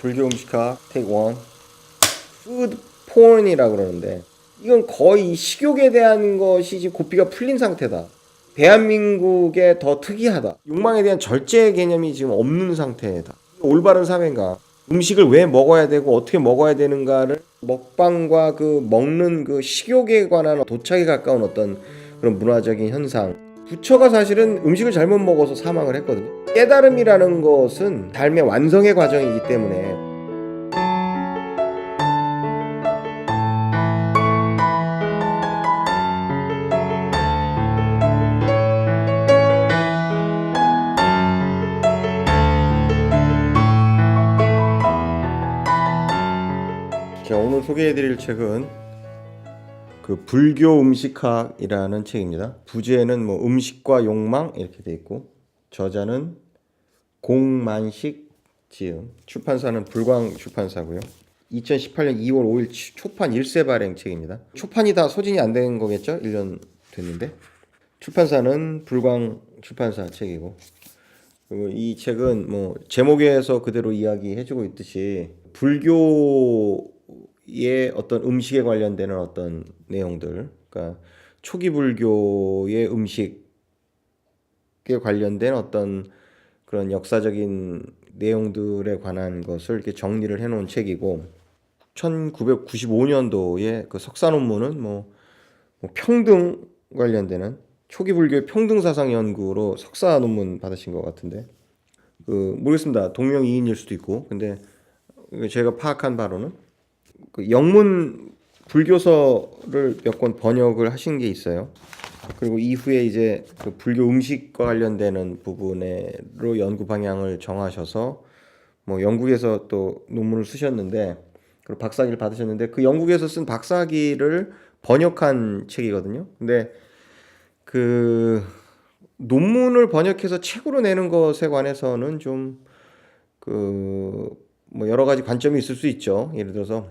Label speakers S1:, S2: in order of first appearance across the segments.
S1: 불교 음식학 테이크 원 푸드 폰이라고 그러는데 이건 거의 식욕에 대한 것이 지금 고삐가 풀린 상태다. 대한민국에 더 특이하다. 욕망에 대한 절제 개념이 지금 없는 상태다. 올바른 사회인가? 음식을 왜 먹어야 되고 어떻게 먹어야 되는가를 먹방과 그 먹는 그 식욕에 관한 도착에 가까운 어떤 그런 문화적인 현상. 부처가 사실은 음식을 잘못 먹어서 사망을 했거든요. 깨달음이라는 것은 삶의 완성의 과정이기 때문에 자, 오늘 소개해드릴 책은 그 불교 음식학이라는 책입니다. 부제는 뭐 음식과 욕망 이렇게 돼 있고 저자는 공만식 지음, 출판사는 불광 출판사고요. 2018년 2월 5일 초판 1세 발행 책입니다. 초판이 다 소진이 안 된 거겠죠? 1년 됐는데 출판사는 불광 출판사 책이고 그리고 이 책은 뭐 제목에서 그대로 이야기해주고 있듯이 불교의 어떤 음식에 관련되는 어떤 내용들, 그러니까 초기 불교의 음식에 관련된 어떤 그런 역사적인 내용들에 관한 것을 이렇게 정리를 해놓은 책이고 1995년도에 그 석사 논문은 뭐 평등 관련되는 초기 불교의 평등 사상 연구로 석사 논문 받으신 것 같은데 모르겠습니다. 동명이인일 수도 있고 근데 제가 파악한 바로는 그 영문 불교서를 몇 권 번역을 하신 게 있어요. 그리고 이후에 이제 그 불교 음식과 관련되는 부분으로 연구 방향을 정하셔서 뭐 영국에서 또 논문을 쓰셨는데 그리고 박사학위를 받으셨는데 그 영국에서 쓴 박사학위를 번역한 책이거든요. 근데 그 논문을 번역해서 책으로 내는 것에 관해서는 좀 그 뭐 여러 가지 관점이 있을 수 있죠. 예를 들어서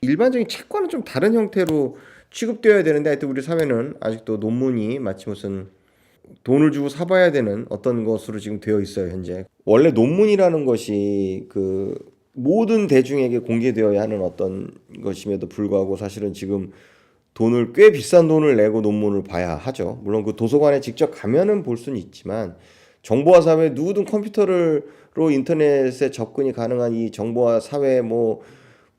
S1: 일반적인 책과는 좀 다른 형태로 취급되어야 되는데 하여튼 우리 사회는 아직도 논문이 마치 무슨 돈을 주고 사봐야 되는 어떤 것으로 지금 되어 있어요, 현재. 원래 논문이라는 것이 그 모든 대중에게 공개되어야 하는 어떤 것임에도 불구하고 사실은 지금 돈을 꽤 비싼 돈을 내고 논문을 봐야 하죠. 물론 그 도서관에 직접 가면은 볼 수는 있지만 정보화 사회 누구든 컴퓨터로 인터넷에 접근이 가능한 이 정보화 사회 뭐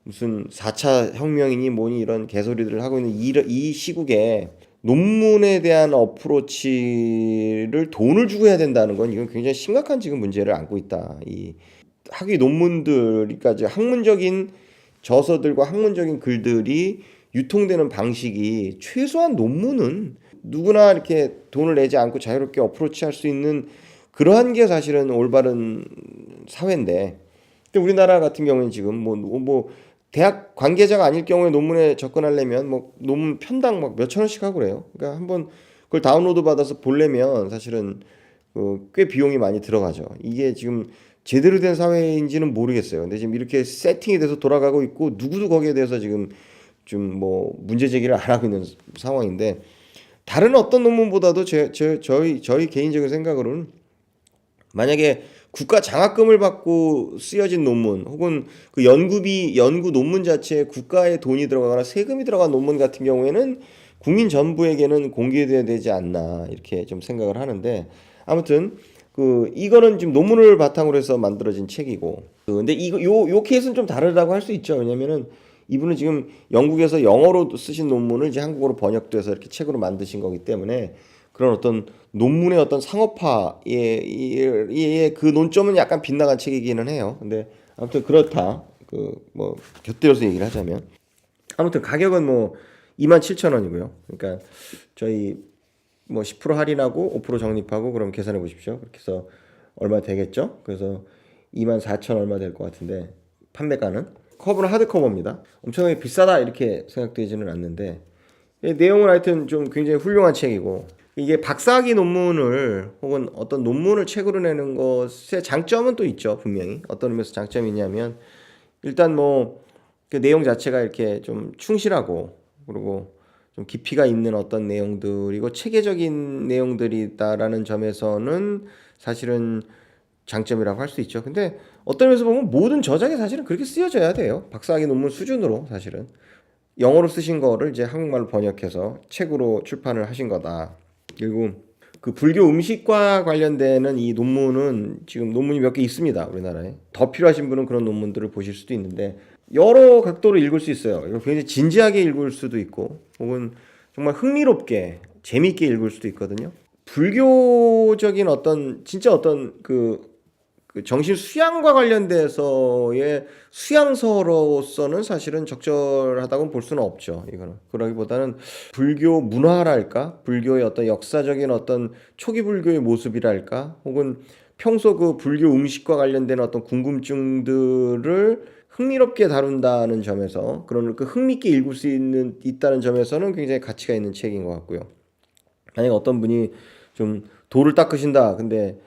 S1: 무슨 4차 혁명이니 뭐니 이런 개소리들을 하고 있는 이 시국에 논문에 대한 어프로치를 돈을 주고 해야 된다는 건 이건 굉장히 심각한 지금 문제를 안고 있다. 이 학위 논문들까지 학문적인 저서들과 학문적인 글들이 유통되는 방식이 최소한 논문은 누구나 이렇게 돈을 내지 않고 자유롭게 어프로치할 수 있는 그러한 게 사실은 올바른 사회인데 근데 우리나라 같은 경우는 지금 뭐 대학 관계자가 아닐 경우에 논문에 접근하려면 뭐 논문 편당 막 몇천 원씩 하고 그래요. 그러니까 한번 그걸 다운로드 받아서 보려면 사실은 꽤 비용이 많이 들어가죠. 이게 지금 제대로 된 사회인지는 모르겠어요. 근데 지금 이렇게 세팅이 돼서 돌아가고 있고 누구도 거기에 대해서 지금 좀 뭐 문제 제기를 안 하고 있는 상황인데 다른 어떤 논문보다도 저희 개인적인 생각으로는 만약에 국가 장학금을 받고 쓰여진 논문 혹은 그 연구 논문 자체에 국가의 돈이 들어가거나 세금이 들어간 논문 같은 경우에는 국민 전부에게는 공개돼야 되지 않나 이렇게 좀 생각을 하는데 아무튼 이거는 지금 논문을 바탕으로 해서 만들어진 책이고 근데 이거 요 케이스는 좀 다르다고 할 수 있죠. 왜냐면은 이분은 지금 영국에서 영어로 쓰신 논문을 이제 한국어로 번역돼서 이렇게 책으로 만드신 거기 때문에 그런 어떤 논문의 어떤 상업화의 그 논점은 약간 빗나간 책이기는 해요. 근데 아무튼 그렇다. 뭐 곁들여서 얘기를 하자면 아무튼 가격은 뭐 27,000원이고요. 그러니까 저희 뭐 10% 할인하고 5% 적립하고 그럼 계산해 보십시오. 그렇게 해서 얼마 되겠죠? 그래서 24,000 얼마 될 것 같은데 판매가는 커버는 하드커버입니다. 엄청나게 비싸다 이렇게 생각되지는 않는데 내용은 하여튼 좀 굉장히 훌륭한 책이고 이게 박사학위 논문을 혹은 어떤 논문을 책으로 내는 것의 장점은 또 있죠. 분명히 어떤 의미에서 장점이 있냐면 일단 뭐 그 내용 자체가 이렇게 좀 충실하고 그리고 좀 깊이가 있는 어떤 내용들이고 체계적인 내용들이다라는 점에서는 사실은 장점이라고 할 수 있죠. 근데 어떤 면에서 보면 모든 저작이 사실은 그렇게 쓰여져야 돼요. 박사학위 논문 수준으로 사실은. 영어로 쓰신 거를 이제 한국말로 번역해서 책으로 출판을 하신 거다. 그리고 그 불교 음식과 관련되는 이 논문은 지금 논문이 몇 개 있습니다. 우리나라에. 더 필요하신 분은 그런 논문들을 보실 수도 있는데 여러 각도로 읽을 수 있어요. 이거 굉장히 진지하게 읽을 수도 있고 혹은 정말 흥미롭게 재미있게 읽을 수도 있거든요. 불교적인 어떤 진짜 어떤 그 정신 수양과 관련돼서의 수양서로서는 사실은 적절하다고 볼 수는 없죠. 이거는 그러기보다는 불교 문화랄까, 불교의 어떤 역사적인 어떤 초기 불교의 모습이랄까, 혹은 평소 그 불교 음식과 관련된 어떤 궁금증들을 흥미롭게 다룬다는 점에서 그런 그 흥미있게 읽을 수 있다는 점에서는 굉장히 가치가 있는 책인 것 같고요. 만약 어떤 분이 좀 도를 닦으신다. 근데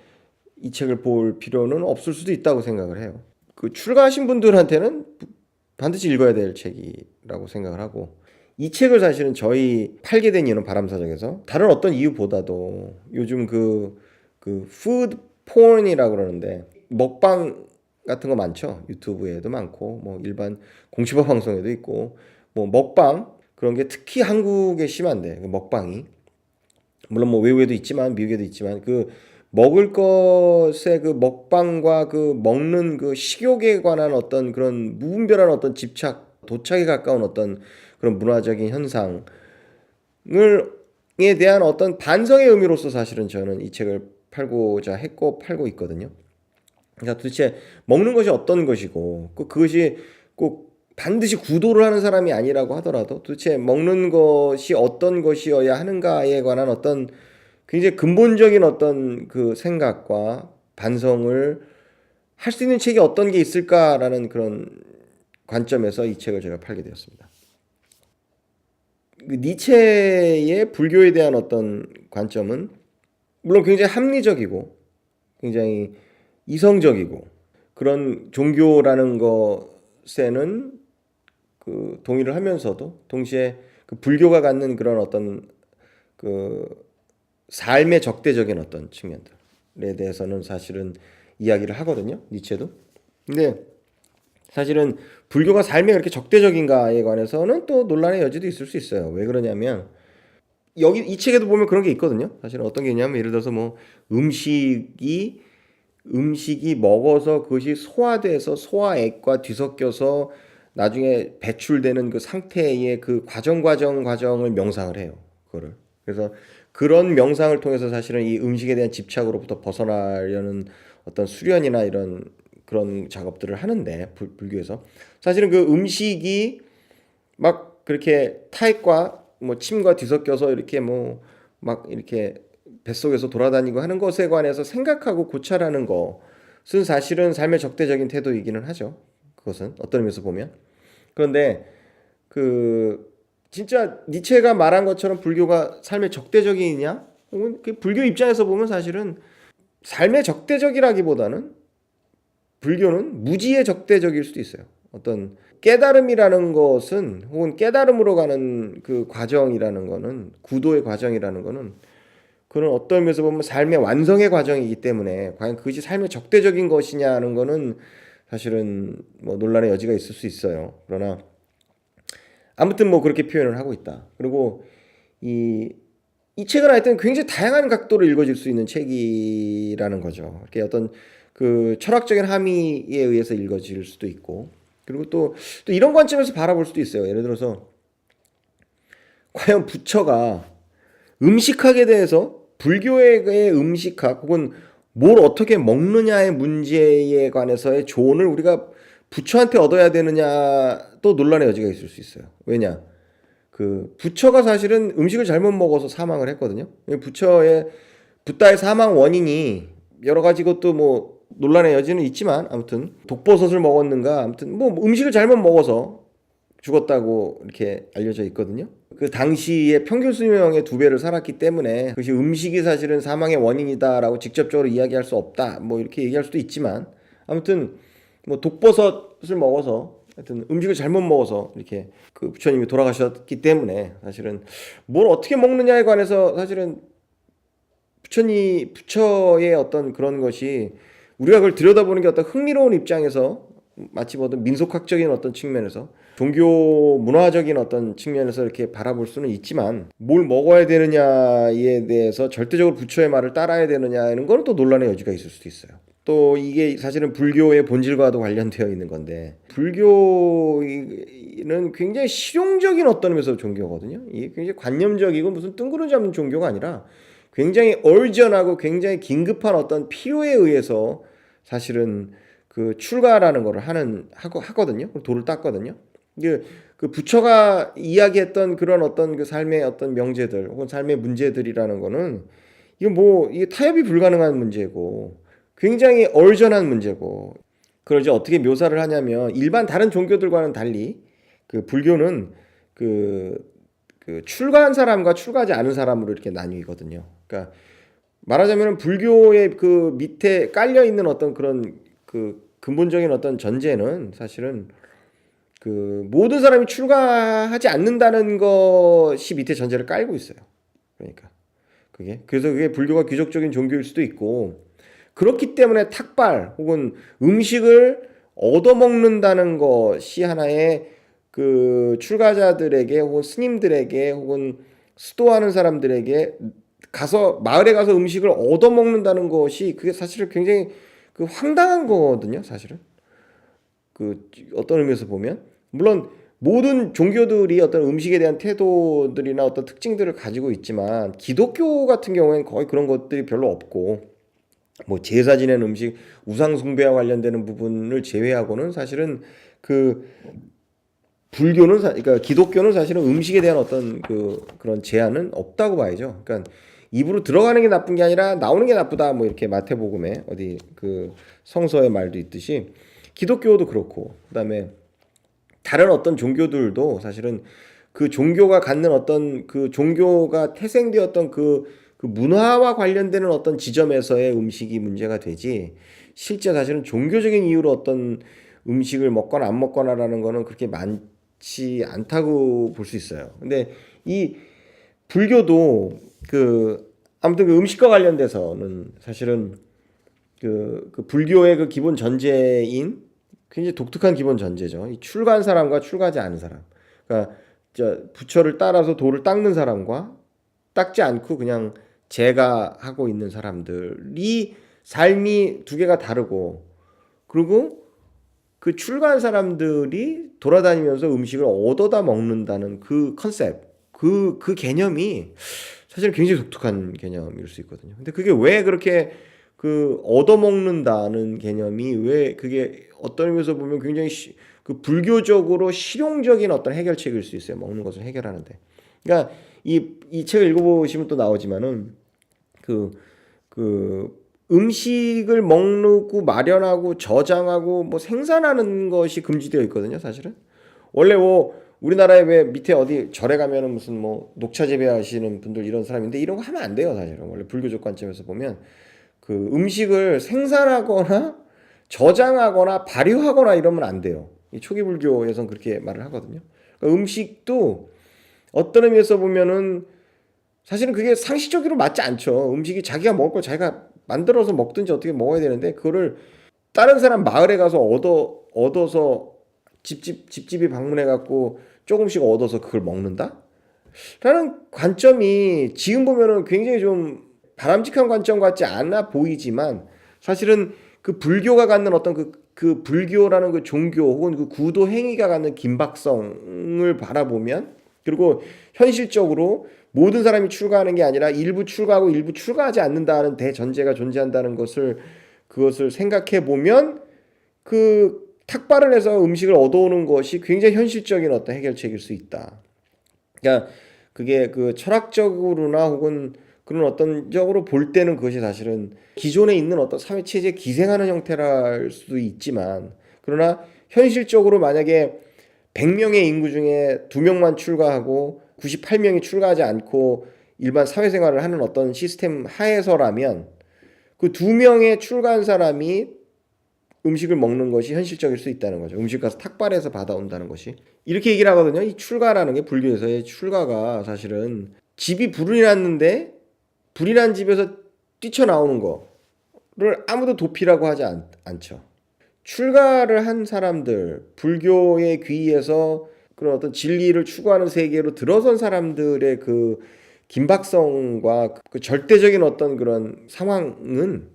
S1: 이 책을 볼 필요는 없을 수도 있다고 생각을 해요. 그 출가하신 분들한테는 반드시 읽어야 될 책이라고 생각을 하고 이 책을 사실은 저희 팔게 된 이유는 바람사적에서 다른 어떤 이유보다도 요즘 그 푸드 폰이라고 그러는데 먹방 같은 거 많죠. 유튜브에도 많고 뭐 일반 공시밥 방송에도 있고 뭐 먹방 그런 게 특히 한국에 심한데 그 먹방이 물론 뭐 외국에도 있지만 미국에도 있지만 그 먹을 것의 그 먹방과 그 먹는 그 식욕에 관한 어떤 그런 무분별한 어떤 집착, 도착에 가까운 어떤 그런 문화적인 현상을 에 대한 어떤 반성의 의미로서 사실은 저는 이 책을 팔고자 했고 팔고 있거든요. 그러니까 도대체 먹는 것이 어떤 것이고 그것이 꼭 반드시 구도를 하는 사람이 아니라고 하더라도 도대체 먹는 것이 어떤 것이어야 하는가에 관한 어떤 굉장히 근본적인 어떤 그 생각과 반성을 할 수 있는 책이 어떤 게 있을까라는 그런 관점에서 이 책을 제가 팔게 되었습니다. 그 니체의 불교에 대한 어떤 관점은 물론 굉장히 합리적이고 굉장히 이성적이고 그런 종교라는 것에는 그 동의를 하면서도 동시에 그 불교가 갖는 그런 어떤 그 삶의 적대적인 어떤 측면들에 대해서는 사실은 이야기를 하거든요. 니체도. 근데 사실은 불교가 삶에 그렇게 적대적인가에 관해서는 또 논란의 여지도 있을 수 있어요. 왜 그러냐면 여기 이 책에도 보면 그런 게 있거든요. 사실은 어떤 게 있냐면 예를 들어서 뭐 음식이 먹어서 그것이 소화돼서 소화액과 뒤섞여서 나중에 배출되는 그 상태의 그 과정을 명상을 해요. 그거를. 그래서 그런 명상을 통해서 사실은 이 음식에 대한 집착으로부터 벗어나려는 어떤 수련이나 이런 그런 작업들을 하는데 불교에서 사실은 그 음식이 막 그렇게 타액과 뭐 침과 뒤섞여서 이렇게 뭐 막 이렇게 뱃속에서 돌아다니고 하는 것에 관해서 생각하고 고찰하는 것은 사실은 삶의 적대적인 태도이기는 하죠. 그것은 어떤 의미에서 보면. 그런데 그 진짜 니체가 말한 것처럼 불교가 삶의 적대적이냐? 혹은 그 불교 입장에서 보면 사실은 삶의 적대적이라기보다는 불교는 무지의 적대적일 수도 있어요. 어떤 깨달음이라는 것은 혹은 깨달음으로 가는 그 과정이라는 거는 구도의 과정이라는 거는 그런 어떤 면에서 보면 삶의 완성의 과정이기 때문에 과연 그것이 삶의 적대적인 것이냐는 거는 사실은 뭐 논란의 여지가 있을 수 있어요. 그러나 아무튼 뭐 그렇게 표현을 하고 있다. 그리고 이 책은 하여튼 굉장히 다양한 각도로 읽어질 수 있는 책이라는 거죠. 이렇게 어떤 그 철학적인 함의에 의해서 읽어질 수도 있고 그리고 또 이런 관점에서 바라볼 수도 있어요. 예를 들어서 과연 부처가 음식학에 대해서 불교의 음식학 혹은 뭘 어떻게 먹느냐의 문제에 관해서의 조언을 우리가 부처한테 얻어야 되느냐 또 논란의 여지가 있을 수 있어요. 왜냐? 그 부처가 사실은 음식을 잘못 먹어서 사망을 했거든요. 부다의 사망 원인이 여러 가지 것도 뭐 논란의 여지는 있지만 아무튼 독버섯을 먹었는가 아무튼 뭐 음식을 잘못 먹어서 죽었다고 이렇게 알려져 있거든요. 그 당시에 평균 수명의 2배를 살았기 때문에 그것이 음식이 사실은 사망의 원인이다라고 직접적으로 이야기할 수 없다. 뭐 이렇게 얘기할 수도 있지만 아무튼 뭐 독버섯을 먹어서 하여튼 음식을 잘못 먹어서 이렇게 그 부처님이 돌아가셨기 때문에 사실은 뭘 어떻게 먹느냐에 관해서 사실은 부처의 어떤 그런 것이 우리가 그걸 들여다보는 게 어떤 흥미로운 입장에서 마치 어떤 민속학적인 어떤 측면에서 종교 문화적인 어떤 측면에서 이렇게 바라볼 수는 있지만 뭘 먹어야 되느냐에 대해서 절대적으로 부처의 말을 따라야 되느냐는 거는 또 논란의 여지가 있을 수도 있어요. 또 이게 사실은 불교의 본질과도 관련되어 있는 건데 불교는 굉장히 실용적인 어떤 의미에서 종교거든요. 이게 굉장히 관념적이고 무슨 뜬구름 잡는 종교가 아니라 굉장히 얼전하고 굉장히 긴급한 어떤 필요에 의해서 사실은 그 출가라는 거를 하거든요. 돌을 닦거든요. 그 부처가 이야기했던 그런 어떤 그 삶의 어떤 명제들 혹은 삶의 문제들이라는 거는 이게 타협이 불가능한 문제고 굉장히 얼전한 문제고 그걸 이제 어떻게 묘사를 하냐면 일반 다른 종교들과는 달리 그 불교는 그 출가한 사람과 출가하지 않은 사람으로 이렇게 나뉘거든요. 그러니까 말하자면 불교의 그 밑에 깔려 있는 어떤 그런 그 근본적인 어떤 전제는 사실은 그 모든 사람이 출가하지 않는다는 것이 밑에 전제를 깔고 있어요. 그러니까 그래서 그게 불교가 귀족적인 종교일 수도 있고 그렇기 때문에 탁발 혹은 음식을 얻어먹는다는 것이 하나의 그 출가자들에게 혹은 스님들에게 혹은 수도하는 사람들에게 가서 마을에 가서 음식을 얻어먹는다는 것이 그게 사실은 굉장히 그 황당한 거거든요. 사실은 그 어떤 의미에서 보면 물론 모든 종교들이 어떤 음식에 대한 태도들이나 어떤 특징들을 가지고 있지만 기독교 같은 경우에는 거의 그런 것들이 별로 없고 뭐 제사 지낸 음식 우상 숭배와 관련되는 부분을 제외하고는 사실은 그 불교는 그러니까 기독교는 사실은 음식에 대한 어떤 그런 제한은 없다고 봐야죠. 그러니까 입으로 들어가는 게 나쁜 게 아니라 나오는 게 나쁘다. 뭐 이렇게 마태복음에 어디 그 성서의 말도 있듯이 기독교도 그렇고 그다음에 다른 어떤 종교들도 사실은 그 종교가 갖는 어떤 그 종교가 태생되었던 그 문화와 관련되는 어떤 지점에서의 음식이 문제가 되지 실제 사실은 종교적인 이유로 어떤 음식을 먹거나 안 먹거나라는 거는 그렇게 많지 않다고 볼 수 있어요. 근데 이 불교도 아무튼 그 음식과 관련돼서는 사실은 그 불교의 그 기본 전제인 굉장히 독특한 기본 전제죠. 이 출가한 사람과 출가하지 않은 사람. 그러니까 부처를 따라서 돌을 닦는 사람과 닦지 않고 그냥 제가하고 있는 사람들이 삶이 두 개가 다르고 그리고 그 출가한 사람들이 돌아다니면서 음식을 얻어다 먹는다는 그 컨셉, 그 개념이 사실 굉장히 독특한 개념일 수 있거든요. 근데 그게 왜 그렇게 그 얻어먹는다는 개념이 왜 그게 어떤 의미에서 보면 굉장히 그 불교적으로 실용적인 어떤 해결책일 수 있어요. 먹는 것을 해결하는데. 그러니까 이 책을 읽어보시면 또 나오지만은 그 음식을 먹고 마련하고 저장하고 뭐 생산하는 것이 금지되어 있거든요. 사실은 원래 뭐 우리나라에 왜 밑에 어디 절에 가면은 무슨 뭐 녹차 재배하시는 분들 이런 사람인데 이런 거 하면 안 돼요. 사실은 원래 불교적 관점에서 보면 그 음식을 생산하거나 저장하거나 발효하거나 이러면 안 돼요. 이 초기 불교에선 그렇게 말을 하거든요. 그러니까 음식도 어떤 의미에서 보면은 사실은 그게 상식적으로 맞지 않죠. 음식이 자기가 먹을 걸 자기가 만들어서 먹든지 어떻게 먹어야 되는데 그거를 다른 사람 마을에 가서 얻어서 집집이 방문해 갖고 조금씩 얻어서 그걸 먹는다? 라는 관점이 지금 보면은 굉장히 좀 바람직한 관점 같지 않아 보이지만 사실은 그 불교가 갖는 어떤 그 불교라는 그 종교 혹은 그 구도 행위가 갖는 긴박성을 바라보면 그리고 현실적으로 모든 사람이 출가하는 게 아니라 일부 출가하고 일부 출가하지 않는다는 대전제가 존재한다는 그것을 생각해 보면 그 탁발을 해서 음식을 얻어오는 것이 굉장히 현실적인 어떤 해결책일 수 있다. 그러니까 그게 그 철학적으로나 혹은 그런 어떤 적으로 볼 때는 그것이 사실은 기존에 있는 어떤 사회 체제에 기생하는 형태랄 수도 있지만 그러나 현실적으로 만약에 100명의 인구 중에 2명만 출가하고 98명이 출가하지 않고 일반 사회생활을 하는 어떤 시스템 하에서라면 그 2명의 출가한 사람이 음식을 먹는 것이 현실적일 수 있다는 거죠. 음식 가서 탁발해서 받아온다는 것이. 이렇게 얘기를 하거든요. 이 출가라는 게 불교에서의 출가가 사실은 집이 불이 났는데 불이 난 집에서 뛰쳐나오는 거. 아무도 도피라고 하지 않죠. 출가를 한 사람들, 불교의 귀에서 그런 어떤 진리를 추구하는 세계로 들어선 사람들의 그 긴박성과 그 절대적인 어떤 그런 상황은,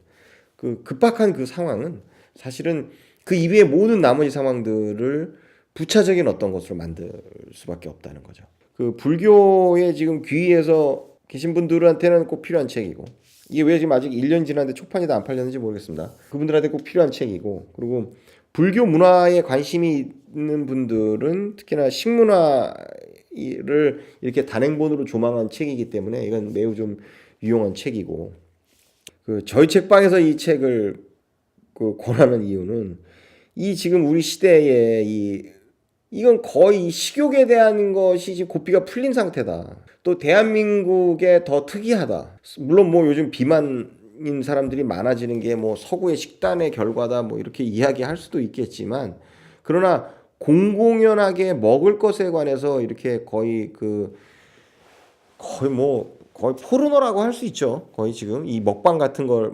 S1: 그 급박한 그 상황은 사실은 그 이외의 모든 나머지 상황들을 부차적인 어떤 것으로 만들 수밖에 없다는 거죠. 그 불교의 지금 귀에서 계신 분들한테는 꼭 필요한 책이고, 이게 왜 지금 아직 1년 지났는데 초판이 다 안 팔렸는지 모르겠습니다. 그분들한테 꼭 필요한 책이고, 그리고 불교 문화에 관심이 있는 분들은 특히나 식문화를 이렇게 단행본으로 조망한 책이기 때문에 이건 매우 좀 유용한 책이고, 그 저희 책방에서 이 책을 그 권하는 이유는 이 지금 우리 시대에 이건 거의 식욕에 대한 것이 지금 고삐가 풀린 상태다. 또 대한민국에 더 특이하다. 물론 뭐 요즘 비만인 사람들이 많아지는 게 뭐 서구의 식단의 결과다 뭐 이렇게 이야기할 수도 있겠지만, 그러나 공공연하게 먹을 것에 관해서 이렇게 거의 포르노라고 할 수 있죠. 거의 지금 이 먹방 같은 걸,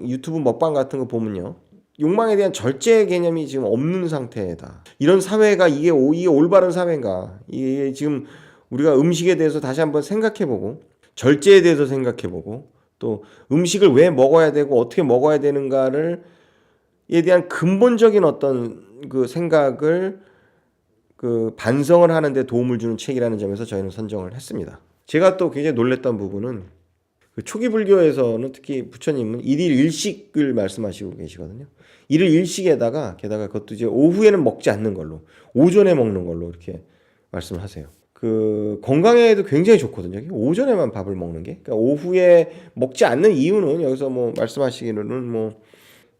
S1: 유튜브 먹방 같은 거 보면요, 욕망에 대한 절제 개념이 지금 없는 상태다. 이런 사회가 이게 올바른 사회인가? 이게 지금 우리가 음식에 대해서 다시 한번 생각해보고, 절제에 대해서 생각해보고, 또 음식을 왜 먹어야 되고 어떻게 먹어야 되는가를 에 대한 근본적인 어떤 그 생각을 그 반성을 하는데 도움을 주는 책이라는 점에서 저희는 선정을 했습니다. 제가 또 굉장히 놀랬던 부분은, 그 초기 불교에서는 특히 부처님은 일일 일식을 말씀하시고 계시거든요. 일일 일식에다가 게다가 그것도 이제 오후에는 먹지 않는 걸로, 오전에 먹는 걸로 이렇게 말씀을 하세요. 그 건강에도 굉장히 좋거든요. 오전에만 밥을 먹는 게. 그러니까 오후에 먹지 않는 이유는 여기서 뭐 말씀하시기로는 뭐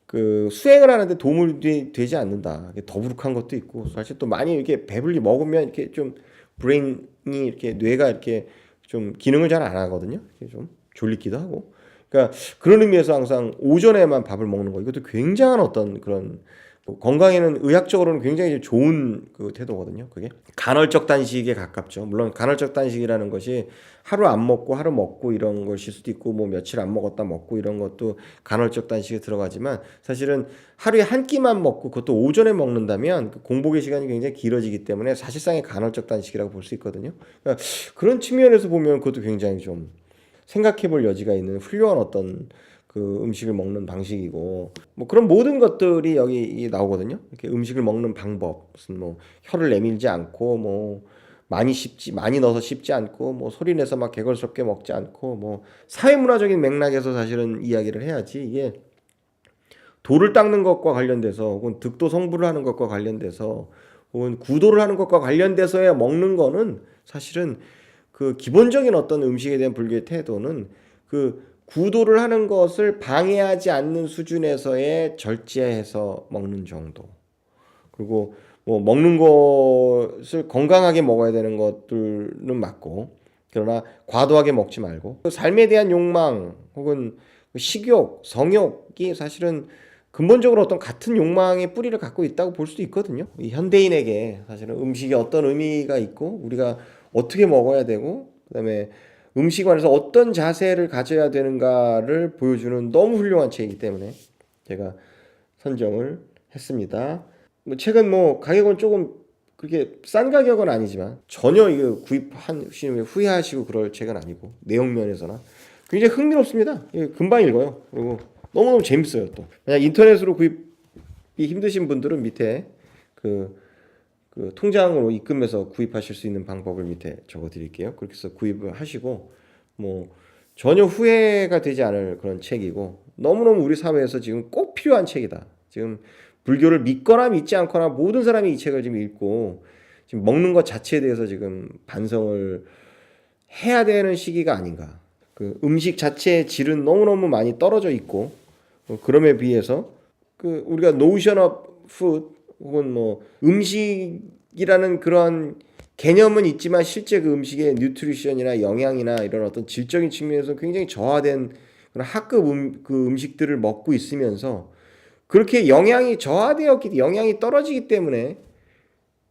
S1: 그 수행을 하는데 도움이 되지 않는다. 더부룩한 것도 있고, 사실 또 많이 이렇게 배불리 먹으면 이렇게 좀 브레인이 이렇게 뇌가 이렇게 좀 기능을 잘 안 하거든요. 좀 졸리기도 하고. 그러니까 그런 의미에서 항상 오전에만 밥을 먹는 거, 이것도 굉장한 어떤 그런 건강에는 의학적으로는 굉장히 좋은 그 태도거든요. 그게 간헐적 단식에 가깝죠. 물론 간헐적 단식이라는 것이 하루 안 먹고 하루 먹고 이런 것일 수도 있고, 뭐 며칠 안 먹었다 먹고 이런 것도 간헐적 단식에 들어가지만, 사실은 하루에 한 끼만 먹고 그것도 오전에 먹는다면 그 공복의 시간이 굉장히 길어지기 때문에 사실상의 간헐적 단식이라고 볼 수 있거든요. 그러니까 그런 측면에서 보면 그것도 굉장히 좀 생각해 볼 여지가 있는 훌륭한 어떤 그 음식을 먹는 방식이고, 뭐 그런 모든 것들이 여기 나오거든요. 이렇게 음식을 먹는 방법, 무슨 뭐 혀를 내밀지 않고, 뭐 많이 넣어서 씹지 않고, 뭐 소리 내서 막 개걸스럽게 먹지 않고, 뭐 사회문화적인 맥락에서 사실은 이야기를 해야지, 이게 돌을 닦는 것과 관련돼서 혹은 득도 성불을 하는 것과 관련돼서 혹은 구도를 하는 것과 관련돼서야 먹는 거는, 사실은 그 기본적인 어떤 음식에 대한 불교의 태도는 그 구도를 하는 것을 방해하지 않는 수준에서의 절제해서 먹는 정도. 그리고 뭐 먹는 것을 건강하게 먹어야 되는 것들은 맞고, 그러나 과도하게 먹지 말고, 삶에 대한 욕망 혹은 식욕, 성욕이 사실은 근본적으로 어떤 같은 욕망의 뿌리를 갖고 있다고 볼 수도 있거든요. 이 현대인에게 사실은 음식이 어떤 의미가 있고, 우리가 어떻게 먹어야 되고, 그다음에 음식 관해서 어떤 자세를 가져야 되는가를 보여주는 너무 훌륭한 책이기 때문에 제가 선정을 했습니다. 뭐 책은 뭐 가격은 조금 그렇게 싼 가격은 아니지만, 전혀 이거 구입하시면 후회하시고 그럴 책은 아니고, 내용 면에서나 굉장히 흥미롭습니다. 금방 읽어요. 그리고 너무너무 재밌어요. 또 만약 인터넷으로 구입이 힘드신 분들은 밑에 그 통장으로 입금해서 구입하실 수 있는 방법을 밑에 적어 드릴게요. 그렇게 해서 구입을 하시고, 뭐 전혀 후회가 되지 않을 그런 책이고, 너무너무 우리 사회에서 지금 꼭 필요한 책이다. 지금 불교를 믿거나 믿지 않거나 모든 사람이 이 책을 지금 읽고, 지금 먹는 것 자체에 대해서 지금 반성을 해야 되는 시기가 아닌가. 그 음식 자체의 질은 너무너무 많이 떨어져 있고, 그럼에 비해서 그 우리가 노션 오브 푸드 혹은 뭐 음식이라는 그런 개념은 있지만, 실제 그 음식의 뉴트리션이나 영양이나 이런 어떤 질적인 측면에서 굉장히 저하된 그런 하급 그 음식들을 먹고 있으면서, 그렇게 영양이 떨어지기 때문에,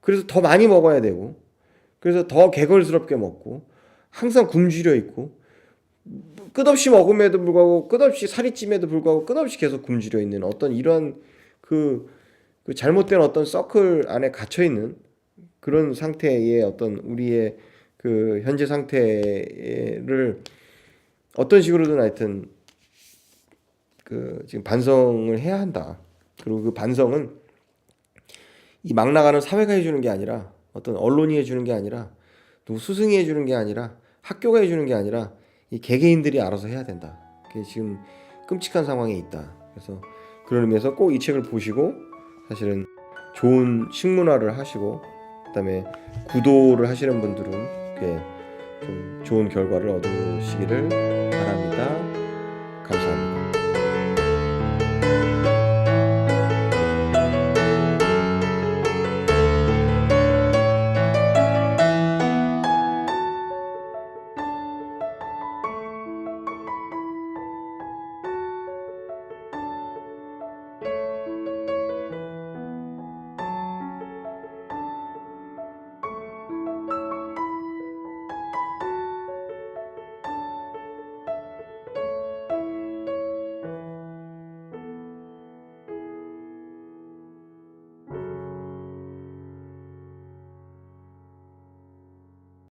S1: 그래서 더 많이 먹어야 되고, 그래서 더 개걸스럽게 먹고, 항상 굶주려 있고, 끝없이 먹음에도 불구하고 끝없이 살이 찜에도 불구하고 끝없이 계속 굶주려 있는 어떤 이런 그, 그 잘못된 어떤 서클 안에 갇혀 있는 그런 상태의 어떤 우리의 그 현재 상태를 어떤 식으로든 하여튼 그 지금 반성을 해야 한다. 그리고 그 반성은 이 막 나가는 사회가 해주는 게 아니라 어떤 언론이 해주는 게 아니라 누구 스승이 해주는 게 아니라 학교가 해주는 게 아니라 이 개개인들이 알아서 해야 된다. 그게 지금 끔찍한 상황에 있다. 그래서 그런 의미에서 꼭 이 책을 보시고 사실은 좋은 식문화를 하시고 그다음에 구도를 하시는 분들은 좀 좋은 결과를 얻으시기를 바랍니다. 감사합니다.